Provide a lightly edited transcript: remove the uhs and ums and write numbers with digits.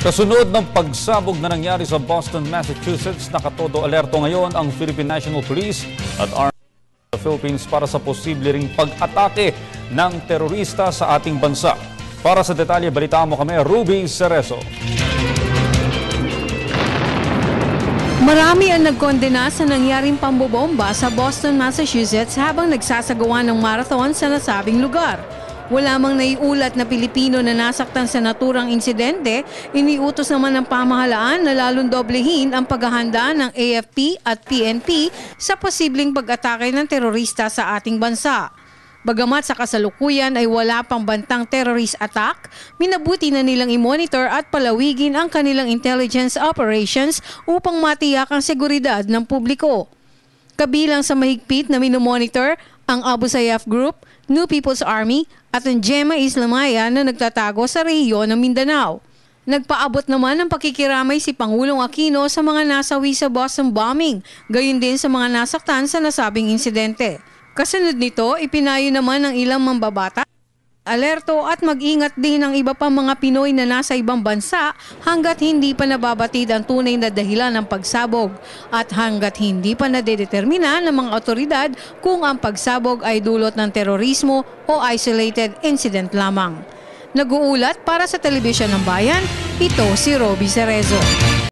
Kasunod ng pagsabog na nangyari sa Boston, Massachusetts, nakatodo alerto ngayon ang Philippine National Police at Armed Forces of the Philippines para sa posible ring pag-atake ng terorista sa ating bansa. Para sa detalye, balitaan mo kami, Ruby Cerezo. Marami ang nagkondena sa nangyaring pambobomba sa Boston, Massachusetts habang nagsasagawa ng marathon sa nasabing lugar. Wala mang naiulat na Pilipino na nasaktan sa naturang insidente, iniutos naman ng pamahalaan na lalong doblehin ang paghahanda ng AFP at PNP sa posibleng pag-atake ng terorista sa ating bansa. Bagamat sa kasalukuyan ay wala pang bantang terrorist attack, minabuti na nilang i-monitor at palawigin ang kanilang intelligence operations upang matiyak ang seguridad ng publiko. Kabilang sa mahigpit na minomonitor ang Abu Sayyaf Group, New People's Army at ang Gemma Islamaya na nagtatago sa rehiyon ng Mindanao. Nagpaabot naman ng pakikiramay si Pangulong Aquino sa mga nasawi sa Boston bombing, gayon din sa mga nasaktan sa nasabing insidente. Kasunod nito, ipinayo naman ng ilang mambabata, alerto at mag-ingat din ang iba pang mga Pinoy na nasa ibang bansa hanggat hindi pa nababatid ang tunay na dahilan ng pagsabog at hanggat hindi pa nadedetermina ng mga otoridad kung ang pagsabog ay dulot ng terorismo o isolated incident lamang. Nag-uulat para sa Telebisyon ng Bayan, ito si Roby Cerezo.